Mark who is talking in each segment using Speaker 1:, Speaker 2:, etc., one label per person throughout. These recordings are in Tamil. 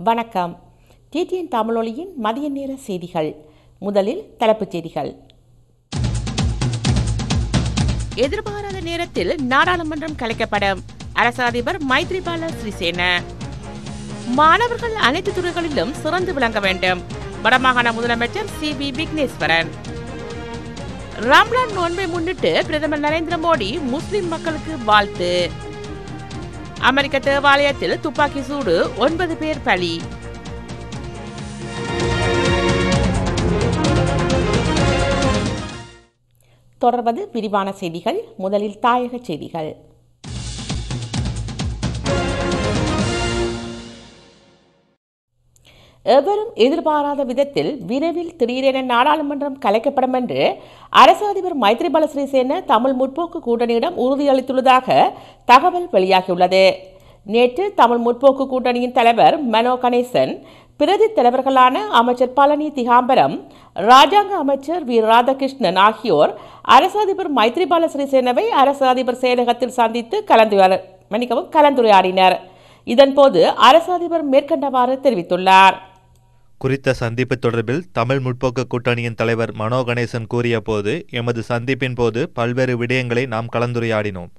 Speaker 1: வணக்கம். டிடிஎன் தமிழொலியின் மதிய நேர செய்திகள். முதலில் தலைப்புச் செய்திகள். எதிர்பாராத நேரத்தில் நாடாளுமன்றம் கலைக்கப்படும். அரசு அதிபர் மைத்ரிபால சிறிசேன. மாணவர்கள் அனைத்து துறைகளிலும் சிறந்து விளங்க வேண்டும். வடமாகாண முதலமைச்சர் சி.வி. விக்னேஸ்வரன். ரம்லான் நோன்பை முன்னிட்டு பிரதமர் நரேந்திர மோடி முஸ்லிம் மக்களுக்கு வாழ்த்து. அமெரிக்க தேவாலயத்தில் துப்பாக்கி சூடு, 9 பேர் பலி. தொடர்வது விரிவான செய்திகள். முதலில் தாயக செய்திகள். எவரும் எதிர்பாராத விதத்தில் விரைவில் திடீரென நாடாளுமன்றம் கலைக்கப்படும் என்று அரசு அதிபர் மைத்ரிபால சிறிசேன தமிழ் முற்போக்கு கூட்டணியிடம் உறுதியளித்துள்ளதாக தகவல் வெளியாகியுள்ளது. நேற்று தமிழ் முற்போக்கு கூட்டணியின் தலைவர் மனோ கணேசன், பிரதி தலைவர்களான அமைச்சர் பழனி திகாம்பரம், ராஜாங்க அமைச்சர் வி. ராதாகிருஷ்ணன் ஆகியோர் அரசு அதிபர் மைத்ரிபால சிறிசேனவை அரசு அதிபர் செயலகத்தில் சந்தித்து கலந்துரையாடினர். இதன்போது அரசு அதிபர் மேற்கண்டவாறு தெரிவித்துள்ளார்.
Speaker 2: குறித்த சந்திப்பு தொடர்பில் தமிழ் முற்போக்கு கூட்டணியின் தலைவர் மனோ கணேசன் கூறிய போது, எமது சந்திப்பின் போது பல்வேறு விடயங்களை நாம் கலந்துரையாடினோம்.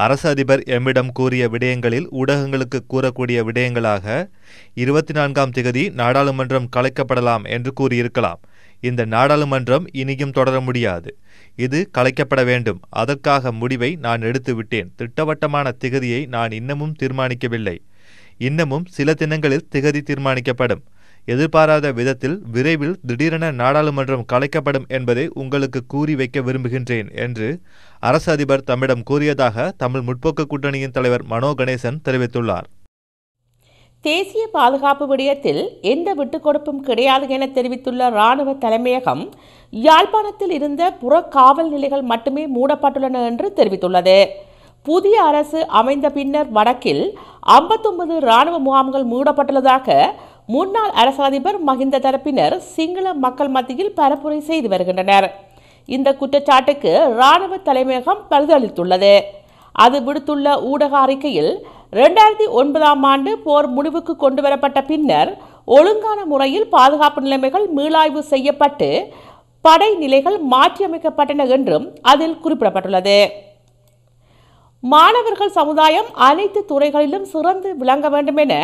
Speaker 2: அரசு அதிபர் எம்மிடம் கூறிய விடயங்களில் ஊடகங்களுக்கு கூறக்கூடிய விடயங்களாக 24ஆம் திகதி நாடாளுமன்றம் கலைக்கப்படலாம் என்று கூறியிருக்கலாம். இந்த நாடாளுமன்றம் இனியும் தொடர முடியாது. இது கலைக்கப்பட வேண்டும். அதற்காக முடிவை நான் எடுத்து விட்டேன். திட்டவட்டமான திகதியை நான் இன்னமும் தீர்மானிக்கவில்லை. இன்னமும் சில தினங்களில் திகதி தீர்மானிக்கப்படும். எதிர்பாராத விதத்தில் விரைவில் திடீரென நாடாளுமன்றம் கலைக்கப்படும் என்பதை உங்களுக்கு கூறி வைக்க விரும்புகின்றேன் என்று அரசு அதிபர் தம்மிடம் கூறியதாக தமிழ் முற்போக்கு கூட்டணியின் தலைவர் மனோ கணேசன் தெரிவித்துள்ளார்.
Speaker 1: தேசிய பாதுகாப்பு விடயத்தில் எந்த விட்டுக்கொடுப்பும் கிடையாது என தெரிவித்துள்ள இராணுவ தலைமையகம், யாழ்ப்பாணத்தில் இருந்த புற காவல் நிலைகள் மட்டுமே மூடப்பட்டுள்ளன என்று தெரிவித்துள்ளது. புதிய அரசு அமைந்த பின்னர் வடக்கில் 59 இராணுவ முகாம்கள் மூடப்பட்டுள்ளதாக முன்னாள் அரசு அதிபர் மஹிந்த தரப்பினர் சிங்கள மக்கள் மத்தியில் பரப்புரை செய்து வருகின்றனர். இந்த குற்றச்சாட்டுக்கு இராணுவ தலைமையகம் பதிலளித்துள்ளது. அது விடுத்துள்ள ஊடக அறிக்கையில், 2009ஆம் ஆண்டு போர் முடிவுக்கு கொண்டுவரப்பட்ட பின்னர் ஒழுங்கான முறையில் பாதுகாப்பு நிலைமைகள் மீளாய்வு செய்யப்பட்டு படை நிலைகள் மாற்றியமைக்கப்பட்டன என்றும் அதில் குறிப்பிடப்பட்டுள்ளது. மாணவர்கள் சமுதாயம் அனைத்து துறைகளிலும் சிறந்து விளங்க வேண்டும் என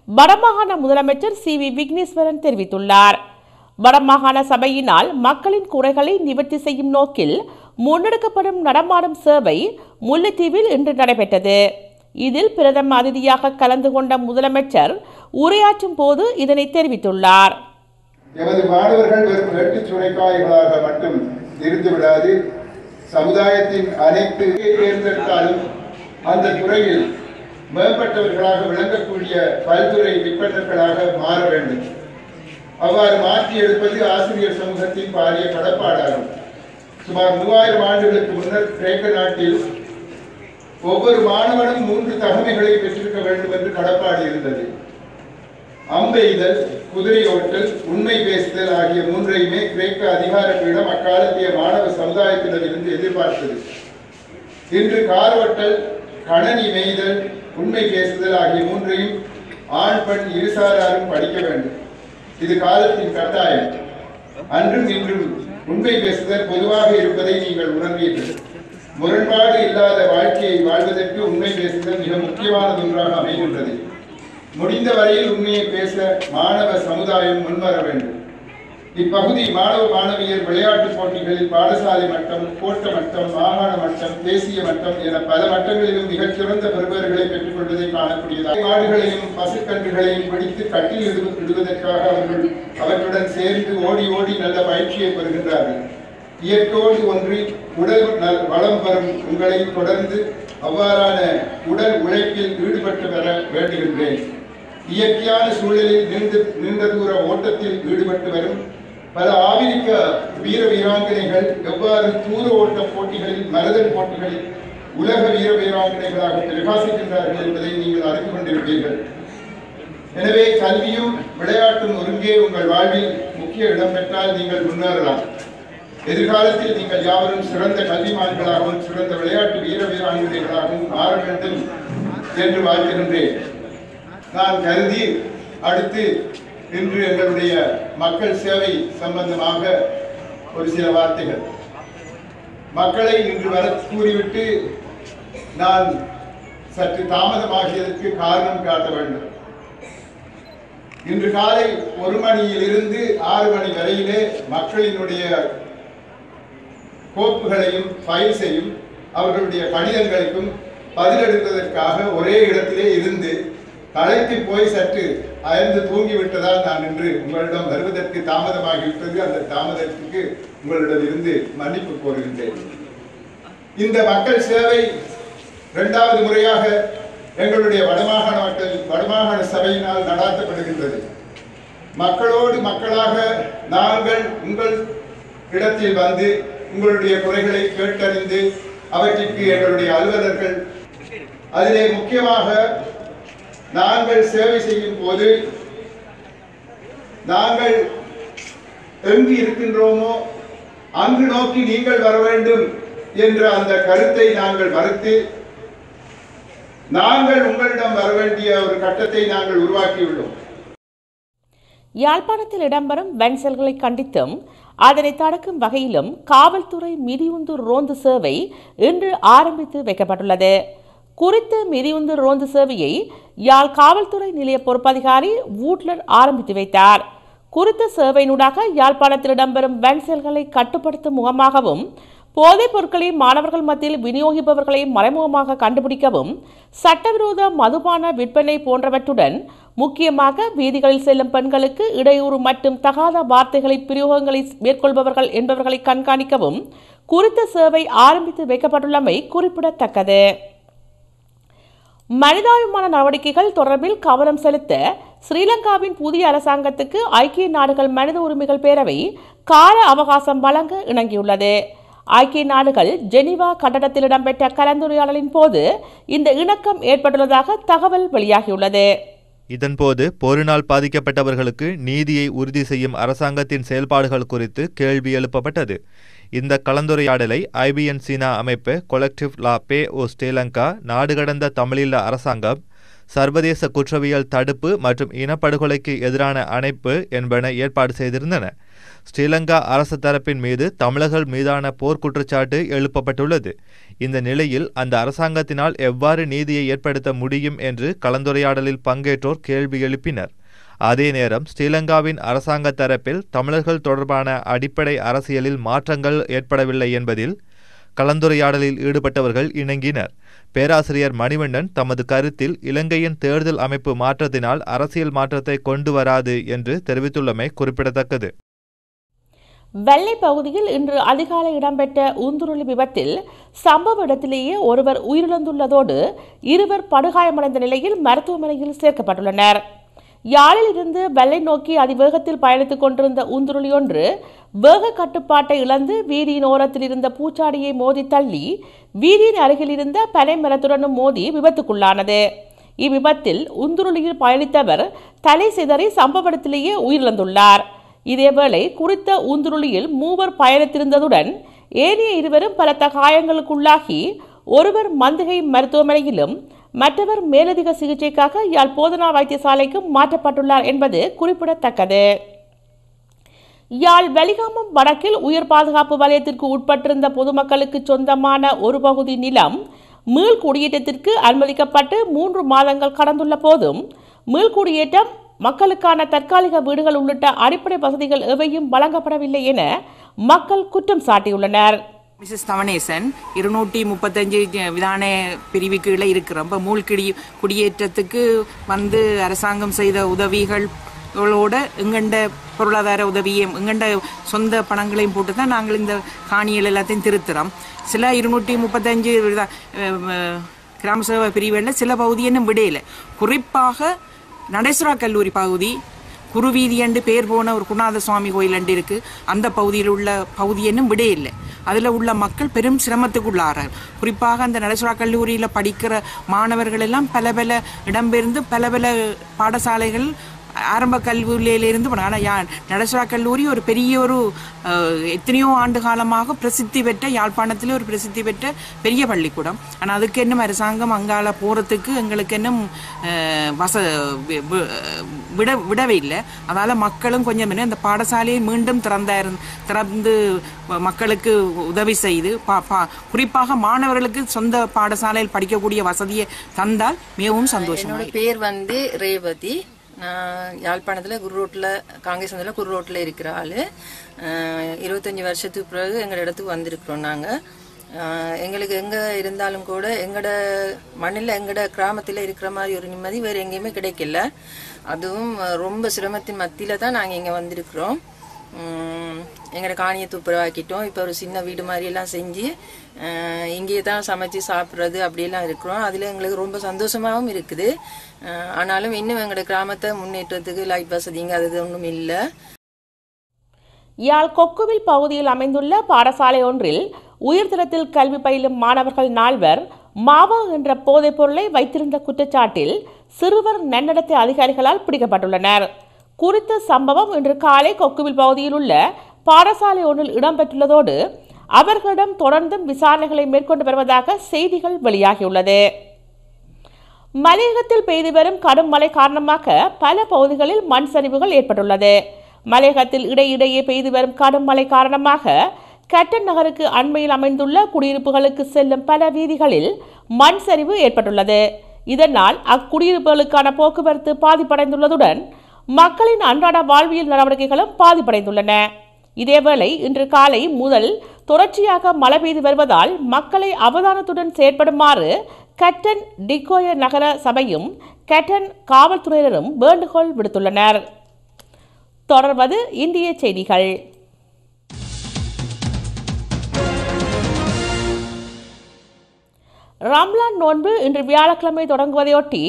Speaker 1: வடமாகாண முதலமைச்சர் சி.வி. விக்னேஸ்வரன் தெரிவித்துள்ளார். வடமாகாண சபையினால் மக்களின் குறைகளை நிவர்த்தி செய்யும் நோக்கில் முன்னெடுக்கப்படும் நடமாடும் சேவை முல்லைத்தீவில் இன்று நடைபெற்றது. இதில் பிரதம அதிதியாக கலந்து கொண்ட முதலமைச்சர் உரையாற்றும் போது இதனை தெரிவித்துள்ளார்.
Speaker 3: எமது மாணவர்கள் வெறும் வெட்டு சுரைக்காய்களாக மட்டும் இருந்து விடாது, சமுதாயத்தின் அனைத்து தேர்ந்தெடுத்தாலும் அந்த துறையில் மேம்பட்டவர்களாக விளங்கக்கூடிய பல்துறை விற்பனர்களாக மாற வேண்டும். அவ்வாறு மாற்றி எடுப்பது ஆசிரியர் சமூகத்தின் பாரிய கடப்பாடாகும். சுமார் 3000 ஆண்டுகளுக்கு முன்னர் கிரேக்க நாட்டில் ஒவ்வொரு மாணவனும் 3 தகமைகளை பெற்றிருக்க வேண்டும் என்று கடப்பாடு இருந்தது. அம்பெய்தல், குதிரை ஓட்டல், உண்மை பேசுதல் ஆகிய 3ஐயுமே கிரேக்க அதிகார பீடம் அக்காலத்திய மாணவ சமுதாயத்திடமிருந்து எதிர்பார்த்தது. இன்று காரோட்டல், கணனி மேய்தல், உண்மை பேசுதல் ஆகிய 3ஐயும் ஆண் பெண் இருசாராரும் படிக்க வேண்டும். இது காலத்தின் கட்டாயம். அன்றும் இன்றும் உண்மை பேசுதல் பொதுவாக இருப்பதை நீங்கள் உணர்வீர்கள். முரண்பாடு இல்லாத வாழ்க்கையை வாழ்வதற்கு உண்மை பேசுதல் மிக முக்கியமானது ஒன்றாக அமைகின்றது. முடிந்த வரையில் உண்மையை பேச மாணவ சமுதாயம் முன்வர வேண்டும். இப்பகுதி மாணவ மாணவியர் விளையாட்டுப் போட்டிகளில் பாடசாலை மட்டம், கோட்ட மட்டம், மாகாண மட்டம், தேசிய மட்டம் என பல மட்டங்களிலும் மிகச்சிறந்த பெறுபவர்களை பெற்றுக் கொள்வதை காணக்கூடியதாக மாடுகளையும் பசுக்கன்றுகளையும் பிடித்து கட்டில் இடுவதற்காக அவற்றுடன் சேர்ந்து ஓடி ஓடி நல்ல பயிற்சியை பெறுகின்றார்கள். இயற்கையோடு ஒன்றி உடல் வளம் பெறும் உங்களை தொடர்ந்து அவ்வாறான உடல் உழைப்பில் ஈடுபட்டு வர வேண்டுகின்றேன். இயற்கையான சூழலில் நீண்ட தூர ஓட்டத்தில் ஈடுபட்டு வரும் பல ஆப்பிரிக்க வீர வீராங்கனைகள் எவ்வாறு தூர ஓட்ட போட்டிகளில், மரதன் போட்டிகளில் உலக வீர வீராங்கனைகளாக பிரகாசிக்கின்றார்கள் என்பதை நீங்கள் அறிந்து கொண்டிருப்பீர்கள். எனவே கல்வியும் விளையாட்டும் ஒருங்கே உங்கள் வாழ்வில் முக்கிய இடம் பெற்றால் நீங்கள் முன்னேறலாம். எதிர்காலத்தில் நீங்கள் யாவரும் சிறந்த கல்விமான்களாகவும் சிறந்த விளையாட்டு வீர வீராங்கனைகளாகவும் மாற வேண்டும் என்று வாழ்த்துகின்றேன். நான் கருதி அடுத்து இன்று எங்களுடைய மக்கள் சேவை சம்பந்தமாக ஒரு சில வார்த்தைகள். மக்களை இன்று வர கூறிவிட்டு நான் சற்று தாமதமாகியதற்கு காரணம் காட்ட வேண்டும். இன்று காலை 1 மணியிலிருந்து 6 மணி வரையிலே மக்களினுடைய கோப்புகளையும் ஃபைல்ஸையும் அவர்களுடைய கடிதங்களுக்கும் பதிலளிப்பதற்காக ஒரே இடத்திலே இருந்து களைத்து போய் சற்று அயர்ந்து தூங்கிவிட்டதால் நான் இன்று உங்களிடம் வருவதற்கு தாமதமாகிவிட்டது. அந்த தாமதத்திற்கு உங்களிடமிருந்து மன்னிப்பு கோருகின்றேன். இந்த மக்கள் சேவை 2வது முறையாக எங்களுடைய வடமாகாண சபையினால் நடாத்தப்படுகின்றது. மக்களோடு மக்களாக நாங்கள் உங்கள் இடத்தில் வந்து உங்களுடைய குறைகளை கேட்டறிந்து அவற்றிற்கு எங்களுடைய அலுவலர்கள், அதிலே முக்கியமாக நாங்கள் சேவை செய்யும் போது நாங்கள் எங்கு இருக்கின்றோமோ அங்கு நோக்கி நீங்கள் வர வேண்டும் என்ற அந்த கருத்தை நாங்கள் மறுத்து நாங்கள் உங்களிடம் வர வேண்டிய ஒரு கட்டத்தை நாங்கள் உருவாக்கியுள்ளோம்.
Speaker 1: யாழ்ப்பாணத்தில் இடம்பெறும் வன்செயல்களை கண்டித்தும் அதனை தடுக்கும் வகையிலும் காவல்துறை மிதியுந்து ரோந்து சேவை இன்று ஆரம்பித்து வைக்கப்பட்டுள்ளது. குறித்த மிதியுந்து ரோந்து சேவையை யாழ் காவல்துறை நிலைய பொறுப்பதிகாரி வூட்லர் ஆரம்பித்து வைத்தார். குறித்த சேவையினூடாக யாழ்ப்பாணத்தில் இடம்பெறும் வன்செயல்களை கட்டுப்படுத்தும் முகமாகவும் போதைப் பொருட்களை மாணவர்கள் மத்தியில் விநியோகிப்பவர்களை மறைமுகமாக கண்டுபிடிக்கவும் சட்டவிரோத மதுபான விற்பனை போன்றவற்றுடன் முக்கியமாக வீதிகளில் செல்லும் பெண்களுக்கு இடையூறு மற்றும் தகாத வார்த்தைகளை பிரயோகங்களை மேற்கொள்பவர்கள் என்பவர்களை கண்காணிக்கவும் குறித்த சேவை ஆரம்பித்து வைக்கப்பட்டுள்ளமை குறிப்பிடத்தக்கது. மனிதாபிமான நடவடிக்கைகள் தொடர்பில் கவனம் செலுத்த ஸ்ரீலங்காவின் புதிய அரசாங்கத்துக்கு ஐக்கிய நாடுகள் மனித உரிமைகள் பேரவை கால அவகாசம் வழங்க இணங்கியுள்ளது. ஐக்கிய நாடுகள் ஜெனீவா கட்டடத்தில் இடம்பெற்ற கலந்துரையாடலின் போது இந்த இணக்கம் ஏற்பட்டுள்ளதாக தகவல் வெளியாகியுள்ளது.
Speaker 2: இதன்போது போரினால் பாதிக்கப்பட்டவர்களுக்கு நீதியை உறுதி செய்யும் அரசாங்கத்தின் செயல்பாடுகள் குறித்து கேள்வி எழுப்பப்பட்டது. இந்த கலந்துரையாடலை IBN சீனா அமைப்பு, கொலெக்டிவ் லா பே ஓ ஸ்ரீலங்கா, நாடு கடந்த தமிழீழ அரசாங்கம், சர்வதேச குற்றவியல் தடுப்பு மற்றும் இனப்படுகொலைக்கு எதிரான அணைப்பு என்பன ஏற்பாடு செய்திருந்தன. ஸ்ரீலங்கா அரசு தரப்பின் மீது தமிழர்கள் மீதான போர் குற்றச்சாட்டு எழுப்பப்பட்டுள்ளது. இந்த நிலையில் அந்த அரசாங்கத்தினால் எவ்வாறு நீதியை ஏற்படுத்த முடியும் என்று கலந்துரையாடலில் பங்கேற்றோர் கேள்வி எழுப்பினர். அதே நேரம் ஸ்ரீலங்காவின் அரசாங்க தரப்பில் தமிழர்கள் தொடர்பான அடிப்படை அரசியலில் மாற்றங்கள் ஏற்படவில்லை என்பதில் கலந்துரையாடலில் ஈடுபட்டவர்கள் இணங்கினர். பேராசிரியர் மணிவண்ணன் தமது கருத்தில் இலங்கையின் தேர்தல் அமைப்பு மாற்றத்தினால் அரசியல் மாற்றத்தை கொண்டு வராது என்று தெரிவித்துள்ளமை குறிப்பிடத்தக்கது.
Speaker 1: வெள்ளை பகுதியில் இன்று அதிகாலை இடம்பெற்ற ஊந்துருளி விபத்தில் சம்பவ இடத்திலேயே ஒருவர் உயிரிழந்துள்ளதோடு 2 படுகாயமடைந்த நிலையில் மருத்துவமனையில் சேர்க்கப்பட்டுள்ளனர். யாழில் இருந்து வெள்ளை நோக்கி அதிவேகத்தில் பயணித்துக் கொண்டிருந்த ஊந்துருளி ஒன்று வேக கட்டுப்பாட்டை இழந்து வீதியின் ஓரத்தில் இருந்த பூச்சாடியை மோதி தள்ளி வீதியின் அருகில் இருந்த பனை மரத்துடனும் மோதி விபத்துக்குள்ளானது. இவ்விபத்தில் ஊந்துருளியில் பயணித்தவர் தலை சிதறி சம்பவ இடத்திலேயே உயிரிழந்துள்ளார். இதேவேளை குறித்த ஊந்துருளியில் 3 பயணித்திருந்ததுடன் ஏனைய 2 பலத்த காயங்களுக்குள்ளாகி ஒருவர் மந்துகை மருத்துவமனையிலும் மற்றவர் மேலதிக சிகிச்சைக்காக யாழ் போதனா வைத்தியசாலைக்கும் மாற்றப்பட்டுள்ளார் என்பது குறிப்பிடத்தக்கது. யாழ் வெலிகாமம் வடக்கில் உயர் பாதுகாப்பு வலயத்திற்கு உட்பட்டிருந்த பொதுமக்களுக்கு சொந்தமான ஒரு பகுதி நிலம் மீள்குடியேற்றத்திற்கு அனுமதிக்கப்பட்டு 3 மாதங்கள் கடந்துள்ள போதும் மீள்குடியேற்றம், மக்களுக்கான தற்காலிக வீடுகள் உள்ளிட்ட அடிப்படை வசதிகள் எவையும் வழங்கப்படவில்லை என மக்கள் குற்றம் சாட்டியுள்ளனர்.
Speaker 4: மிஸ்ஸஸ் தவனேசன் 235 விதான பிரிவு கீழே இருக்கிறோம். இப்போ குடியேற்றத்துக்கு வந்து அரசாங்கம் செய்த உதவிகளோட எங்கண்ட பொருளாதார உதவியும் எங்கண்ட சொந்த பணங்களையும் போட்டு தான் நாங்கள் இந்த காணிகள் எல்லாத்தையும் திருத்துறோம். சில 235 கிராம சேவை பிரிவுகளில் சில பகுதியும் விடையில, குறிப்பாக நடேஸ்வரா கல்லூரி பகுதி, குருவீதி என்று பேர் போன ஒரு குருநாத சுவாமி கோயில் என்று இருக்கு. அந்த பகுதியில் உள்ள பகுதியென்னும் விடையில்லை. அதில் உள்ள மக்கள் பெரும் சிரமத்துக்கு உள்ளார்கள். குறிப்பாக அந்த நடேஸ்வரா கல்லூரியில் படிக்கிற மாணவர்கள் எல்லாம் பல இடம்பெயர்ந்து பல பாடசாலைகள் ஆரம்ப கல்லூரியிலிருந்து ஆனால் நடேஸ்வரா கல்லூரி ஒரு பெரிய ஒரு எத்தனையோ ஆண்டு காலமாக பிரசித்தி பெற்ற யாழ்ப்பாணத்தில் ஒரு பிரசித்தி பெற்ற பெரிய பள்ளிக்கூடம். ஆனால் அதுக்கு இன்னும் அரசாங்கம் அங்கால போகிறதுக்கு எங்களுக்கு இன்னும் விடவே இல்லை. அதனால் மக்களும் கொஞ்சம் அந்த பாடசாலையை மீண்டும் திறந்து மக்களுக்கு உதவி செய்து குறிப்பாக மாணவர்களுக்கு சொந்த பாடசாலையில் படிக்கக்கூடிய வசதியை தந்தால் மிகவும் சந்தோஷம்.
Speaker 5: என்னோட பேர் ரேவதி. நான் யாழ்ப்பாணத்தில் குருரோட்டில் காங்கிரஸ் வந்தில் குருரோட்டில் இருக்கிற ஆள். 25 வருஷத்துக்கு பிறகு எங்கள் இடத்துக்கு வந்திருக்கிறோம். நாங்கள் எங்களுக்கு எங்கே இருந்தாலும் கூட எங்களோட மண்ணில் எங்களோட கிராமத்தில் இருக்கிற மாதிரி ஒரு நிம்மதி வேறு எங்கேயுமே கிடைக்கல. அதுவும் ரொம்ப சிரமத்தின் மத்தியில் தான் நாங்கள் இங்கே வந்திருக்கிறோம். எங்களோட காணியை துப்புரவாக்கிட்டோம். இப்போ ஒரு சின்ன வீடு மாதிரியெல்லாம் செஞ்சு இங்கேயே தான் சமைச்சு சாப்பிட்றது அப்படியெல்லாம் இருக்கிறோம். அதில் எங்களுக்கு ரொம்ப சந்தோஷமாகவும் இருக்குது. ஆனாலும் இன்னும் எங்களோட கிராமத்தை முன்னேற்றத்துக்கு லைட் வசதிங்க அது ஒன்றும் இல்லை.
Speaker 1: யாழ் கொக்குவில் பகுதியில் அமைந்துள்ள பாடசாலை ஒன்றில் உயர்தரத்தில் கல்வி பயிலும் மாணவர்கள் 4 மாவா என்ற போதைப் பொருளை வைத்திருந்த குற்றச்சாட்டில் சிறுவர் நன்னடத்தை அதிகாரிகளால் பிடிக்கப்பட்டுள்ளனர். குறித்த சம்பவம் இன்று காலை கொக்குவில் பகுதியில் உள்ள பாடசாலை ஒன்றில் இடம்பெற்றுள்ளதோடு அவர்களிடம் தொடர்ந்தும் விசாரணைகளை மேற்கொண்டு வருவதாக செய்திகள் வெளியாகியுள்ளது. மலையகத்தில் பெய்து வரும் கடும் மழை காரணமாக பல பகுதிகளில் மண் சரிவுகள் ஏற்பட்டுள்ளது. மலையகத்தில் இடையிடையே பெய்து வரும் கடும் மழை காரணமாக கட்டன் நகருக்கு அண்மையில் அமைந்துள்ள குடியிருப்புகளுக்கு செல்லும் பல வீதிகளில் மண் சரிவு ஏற்பட்டுள்ளது. இதனால் அக்குடியிருப்புகளுக்கான போக்குவரத்து பாதிப்படைந்துள்ளதுடன் மக்களின் அன்றாட வாழ்வியல் நடவடிக்கைகளும் பாதிப்படைந்துள்ளன. இதேவேளை இன்று காலை முதல் தொடர்ச்சியாக மழை பெய்து வருவதால் மக்களை அவதானத்துடன் செயற்படுமாறு கட்டன் டிகோய நகர சபையும் கட்டன் காவல்துறையினரும் வேண்டுகோள் விடுத்துள்ளனர். தொடர்வது இந்திய செய்திகள். ரம்லான் நோன்பு இன்று வியாழக்கிழமை தொடங்குவதையொட்டி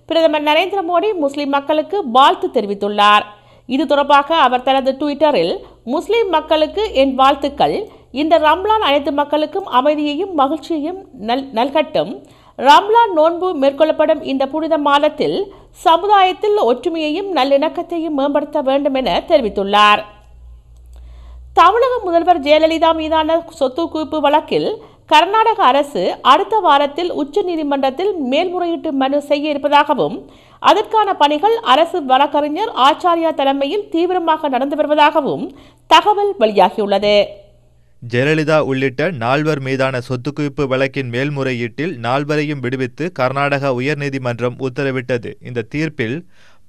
Speaker 1: பிரதமர் நரேந்திர மோடி முஸ்லிம் மக்களுக்கு வாழ்த்து தெரிவித்துள்ளார். இது தொடர்பாக அவர் தனது ட்விட்டரில் முஸ்லிம் மக்களுக்கு என் வாழ்த்துக்கள். இந்த ரம்லான் அனைத்து மக்களுக்கும் அமைதியையும் மகிழ்ச்சியையும் நல்கட்டும். ரம்லான் நோன்பு மேற்கொள்ளப்படும் இந்த புனித மாதத்தில் சமுதாயத்தில் ஒற்றுமையையும் நல்லிணக்கத்தையும் மேம்படுத்த வேண்டும் என தெரிவித்துள்ளார். தமிழக முதல்வர் ஜெயலலிதா மீதான சொத்து குவிப்பு வழக்கில் கர்நாடக அரசு அடுத்த வாரத்தில் உச்ச நீதிமன்றத்தில் மேல்முறையீட்டு மனு செய்ய இருப்பதாகவும் அதற்கான பணிகள் அரசு வழக்கறிஞர் ஆச்சாரியா தலைமையில் தீவிரமாக நடந்து வருவதாகவும் தகவல் வெளியாகியுள்ளது.
Speaker 2: ஜெயலலிதா உள்ளிட்ட 4 மீதான சொத்து குவிப்பு வழக்கின் மேல்முறையீட்டில் 4 விடுவித்து கர்நாடக உயர்நீதிமன்றம் உத்தரவிட்டது. இந்த தீர்ப்பில்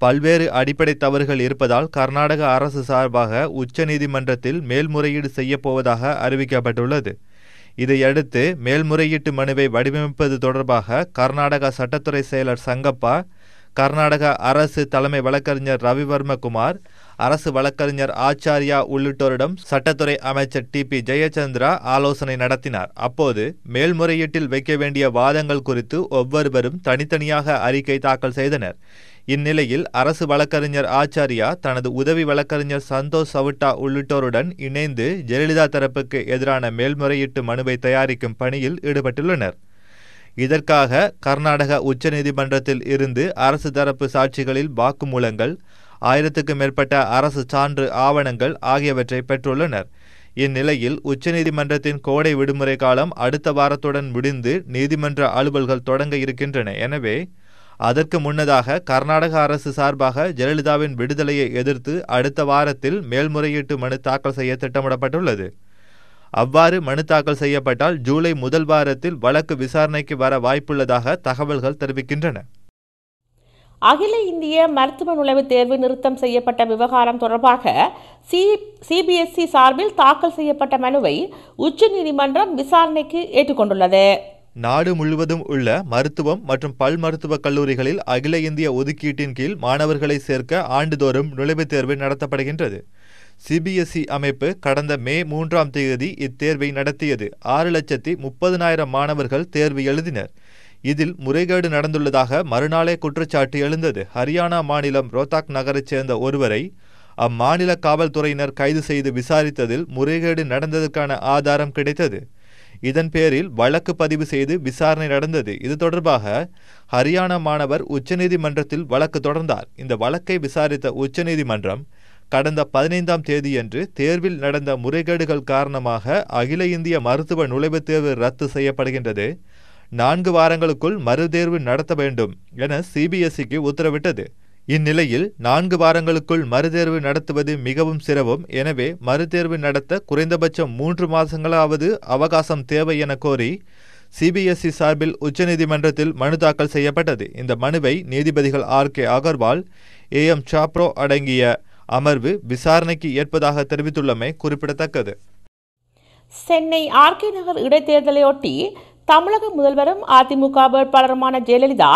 Speaker 2: பல்வேறு அடிப்படை தவறுகள் இருப்பதால் கர்நாடக அரசு சார்பாக உச்ச நீதிமன்றத்தில் மேல்முறையீடு செய்யப்போவதாக அறிவிக்கப்பட்டுள்ளது. இதையடுத்து மேல்முறையீட்டு மனுவை வடிவமைப்பது தொடர்பாக கர்நாடக சட்டத்துறை செயலர் சங்கப்பா, கர்நாடக அரசு தலைமை வழக்கறிஞர் ரவிவர்மகுமார், அரசு வழக்கறிஞர் ஆச்சாரியா உள்ளிட்டோரிடம் சட்டத்துறை அமைச்சர் டிபி ஜெயச்சந்திரா ஆலோசனை நடத்தினார். அப்போது மேல்முறையீட்டில் வைக்க வேண்டிய வாதங்கள் குறித்து ஒவ்வொருவரும் தனித்தனியாக அறிக்கை தாக்கல் செய்தனர். இந்நிலையில் அரசு வழக்கறிஞர் ஆச்சாரியா தனது உதவி வழக்கறிஞர் சந்தோஷ் சவுட்டா உள்ளிட்டோருடன் இணைந்து ஜெயலலிதா தரப்புக்கு எதிரான மேல்முறையீட்டு மனுவை தயாரிக்கும் பணியில் ஈடுபட்டுள்ளனர். இதற்காக கர்நாடக உச்சநீதிமன்றத்தில் இருந்து அரசு தரப்பு சாட்சிகளில் வாக்குமூலங்கள், 1000க்கும் மேற்பட்ட அரசு சான்று ஆவணங்கள் ஆகியவற்றை பெற்றுள்ளனர். இந்நிலையில் உச்சநீதிமன்றத்தின் கோடை விடுமுறை காலம் அடுத்த வாரத்துடன் முடிந்து நீதிமன்ற அலுவல்கள் தொடங்க இருக்கின்றன. எனவே அதற்கு முன்னதாக கர்நாடக அரசு சார்பாக ஜெயலலிதாவின் விடுதலையை எதிர்த்து அடுத்த வாரத்தில் மேல்முறையீட்டு மனு தாக்கல் செய்ய திட்டமிடப்பட்டுள்ளது. அவ்வாறு மனு தாக்கல் செய்யப்பட்டால் ஜூலை முதல் வாரத்தில் வழக்கு விசாரணைக்கு வர வாய்ப்புள்ளதாக தகவல்கள் தெரிவிக்கின்றன.
Speaker 1: அகில இந்திய மருத்துவ நுழைவுத் தேர்வு நிறுத்தம் செய்யப்பட்ட விவகாரம் தொடர்பாக சிபிஎஸ்இ சார்பில் தாக்கல் செய்யப்பட்ட மனுவை உச்சநீதிமன்றம் விசாரணைக்கு ஏற்றுக்கொண்டுள்ளது.
Speaker 2: நாடு முழுவதும் உள்ள மருத்துவம் மற்றும் பல் மருத்துவக் கல்லூரிகளில் அகில இந்திய ஒதுக்கீட்டின் கீழ் மாணவர்களை சேர்க்க ஆண்டுதோறும் நுழைவுத் தேர்வு நடத்தப்படுகின்றது. சிபிஎஸ்இ அமைப்பு கடந்த மே 3ஆம் தேதி இத்தேர்வை நடத்தியது. 6,30,000 மாணவர்கள் தேர்வு எழுதினர். இதில் முறைகேடு நடந்துள்ளதாக மறுநாளே குற்றச்சாட்டு எழுந்தது. ஹரியானா மாநிலம் ரோத்தாக் நகரைச் சேர்ந்த ஒருவரை அம்மாநில காவல்துறையினர் கைது செய்து விசாரித்ததில் முறைகேடு நடந்ததற்கான ஆதாரம் கிடைத்தது. இதன் பேரில் வழக்கு பதிவு செய்து விசாரணை நடந்தது. இது தொடர்பாக ஹரியானா மாணவர் உச்சநீதிமன்றத்தில் வழக்கு தொடர்ந்தார். இந்த வழக்கை விசாரித்த உச்சநீதிமன்றம் கடந்த 15ஆம் தேதியன்று தேர்வில் நடந்த முறைகேடுகள் காரணமாக அகில இந்திய மருத்துவ நுழைவுத் தேர்வு ரத்து செய்யப்படுகின்றது, 4 வாரங்களுக்குள் மறுதேர்வு நடத்த வேண்டும் என CBSEக்கு உத்தரவிட்டது. இந்நிலையில் 4 வாரங்களுக்குள் மறுதேர்வு நடத்துவது மிகவும் சிரமம், எனவே மறுதேர்வு நடத்த குறைந்தபட்சம் 3 மாதங்களாவது அவகாசம் தேவை என கோரி CBSE சார்பில் உச்சநீதிமன்றத்தில் மனு தாக்கல் செய்யப்பட்டது. இந்த மனுவை நீதிபதிகள் RK அகர்வால், AM சாப்ரோ அடங்கிய அமர்வு விசாரணைக்கு ஏற்பதாக தெரிவித்துள்ளமை குறிப்பிடத்தக்கது.
Speaker 1: சென்னை RK நகர் இடைத்தேர்தலையொட்டி தமிழக முதல்வரும் அதிமுக வேட்பாளருமான ஜெயலலிதா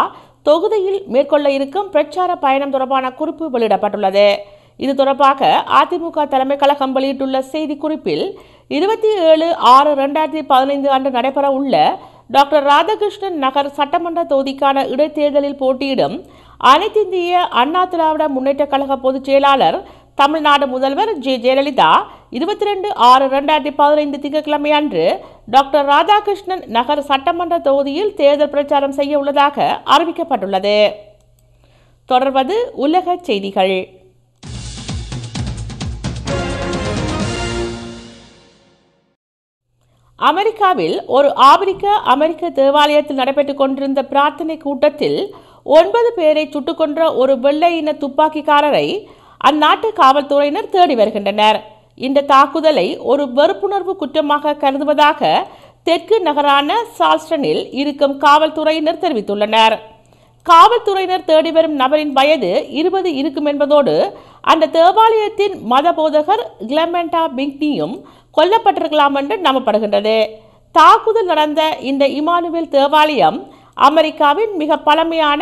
Speaker 1: தொகுதியில் மேற்கொள்ள இருக்கும் பிரச்சார பயணம் தொடர்பான குறிப்பு வெளியிடப்பட்டுள்ளது. இது தொடர்பாக அதிமுக தலைமை கழகம் வெளியிட்டுள்ள செய்திக்குறிப்பில் 27/6/2015 அன்று நடைபெற உள்ள டாக்டர் ராதாகிருஷ்ணன் நகர் சட்டமன்ற தொகுதிக்கான இடைத்தேர்தலில் போட்டியிடும் அனைத்திந்திய அண்ணா திராவிட முன்னேற்ற கழக பொதுச் செயலாளர் தமிழ்நாடு முதல்வர் ஜெயலலிதா 22/6/2015 திங்கட்கிழமை அன்று டாக்டர் ராதாகிருஷ்ணன் நகர் சட்டமன்ற தொகுதியில் தேர்தல் பிரச்சாரம் செய்ய உள்ளதாக அறிவிக்கப்பட்டுள்ளது. தொடர்வது உலக செய்திகள். அமெரிக்காவில் ஒரு அமெரிக்க தேவாலயத்தில் நடைபெற்றுக் கொண்டிருந்த பிரார்த்தனை கூட்டத்தில் 9 பேரை சுட்டுக் கொன்ற ஒரு வெள்ளை இன துப்பாக்கிக்காரரை அந்நாட்டு காவல்துறையினர் தேடி வருகின்றனர். இந்த தாக்குதலை ஒரு வெறுப்புணர்வு குற்றமாக கருதுவதாக தெற்கு நகரான சால்ஸ்டனில் இருக்கும் காவல்துறையினர் தெரிவித்துள்ளனர். காவல்துறையினர் தேடி வரும் நபரின் வயது 20 இருக்கும் என்பதோடு அந்த தேவாலயத்தின் மத போதகர் கிளமெண்டா பிங்க்னியும் கொல்லப்பட்டிருக்கலாம் என்று நம்பப்படுகின்றது. தாக்குதல் நடந்த இந்த இமானுவேல் தேவாலயம் அமெரிக்காவின் மிக பழமையான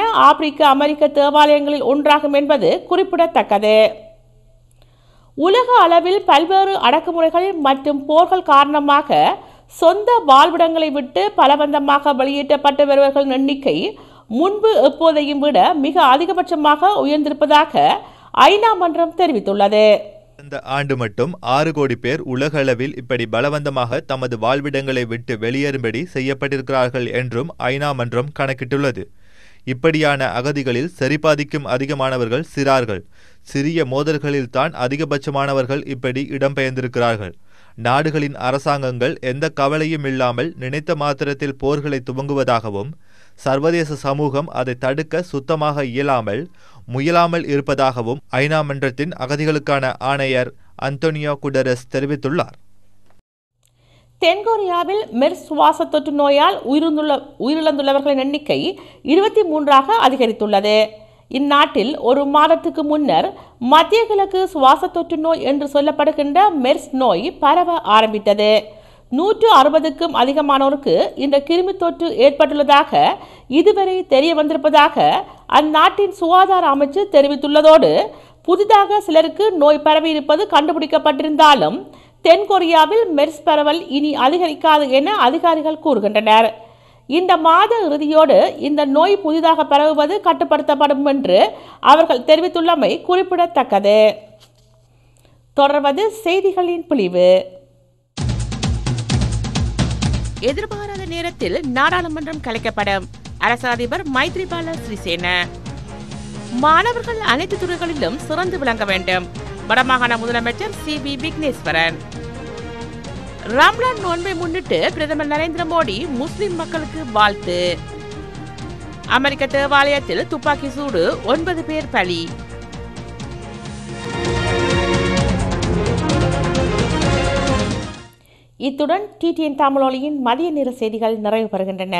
Speaker 1: அமெரிக்க தேவாலயங்களில் ஒன்றாகும் என்பது குறிப்பிடத்தக்கது. உலக அளவில் பல்வேறு அடக்குமுறைகள் மற்றும் போர்கள் காரணமாக சொந்த வாழ்விடங்களை விட்டு பலவந்தமாக வெளியேற்றப்பட்டு வருபவர்களின் எண்ணிக்கை முன்பு எப்போதையும் விட மிக அதிகபட்சமாக உயர்ந்திருப்பதாக ஐநா மன்றம் தெரிவித்துள்ளது.
Speaker 2: இந்த ஆண்டு மட்டும் 6 கோடி பேர் உலக அளவில் இப்படி பலவந்தமாக தமது வாழ்விடங்களை விட்டு வெளியேறும்படி செய்யப்பட்டிருக்கிறார்கள் என்றும் ஐநா மன்றம் கணக்கிட்டுள்ளது. இப்படியான அகதிகளில் சரிபாதிக்கும் அதிகமானவர்கள் சிறார்கள். சிறிய மோதல்களில்தான் அதிகபட்சமானவர்கள் இப்படி இடம்பெயர்ந்திருக்கிறார்கள். நாடுகளின் அரசாங்கங்கள் எந்த கவலையும் இல்லாமல் நினைத்த மாத்திரத்தில் போர்களை துவங்குவதாகவும் சர்வதேச சமூகம் அதை தடுக்க சுத்தமாக முயலாமல் இருப்பதாகவும் ஐநா மன்றத்தின் அகதிகளுக்கான ஆணையர் அந்தோனியோ குடரஸ் தெரிவித்துள்ளார்.
Speaker 1: தென்கொரியாவில் மெர்ஸ் சுவாச தொற்று நோயால் உயிரிழந்துள்ளவர்களின் எண்ணிக்கை 23ஆக அதிகரித்துள்ளது. இந்நாட்டில் ஒரு மாதத்துக்கு முன்னர் மத்திய கிழக்கு சுவாச தொற்று நோய் என்று சொல்லப்படுகின்ற மெர்ஸ் நோய் பரவ ஆரம்பித்தது. 160க்கும் அதிகமானோருக்கு இந்த கிருமி தொற்று ஏற்பட்டுள்ளதாக இதுவரை தெரிய வந்திருப்பதாக அந்நாட்டின் சுகாதார அமைச்சு தெரிவித்துள்ளதோடு புதிதாக சிலருக்கு நோய் பரவி இருப்பது கண்டுபிடிக்கப்பட்டிருந்தாலும் தென்கொரியாவில் மெர்ஸ் பரவல் இனி அதிகரிக்காது என அதிகாரிகள் கூறுகின்றனர். இந்த மாத இறுதியோடு இந்த நோய் புதிதாக பரவுவது கட்டுப்படுத்தப்படும் என்று அவர்கள் தெரிவித்துள்ளமை குறிப்பிடத்தக்கது. தொடர்வது செய்திகளின் பிழிவு. எதிர்பாராத நேரத்தில் நாடாளுமன்றம் கலைக்கப்படும் அரசு அதிபர் மைத்ரிபால சிறிசேன. மாணவர்கள் அனைத்து துறைகளிலும் சிறந்து விளங்க வேண்டும் வடமாகாண முதலமைச்சர் CB விக்னேஸ்வரன். ரம்லான் நோன்பை முன்னிட்டு பிரதமர் நரேந்திர மோடி முஸ்லிம் மக்களுக்கு வாழ்த்து. அமெரிக்க தேவாலயத்தில் துப்பாக்கி சூடு 9 பேர் பலி. இத்துடன் TTN தமிழொலியின் மதிய நேர செய்திகள் நிறைவு பெறுகின்றன.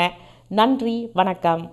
Speaker 1: நன்றி, வணக்கம்.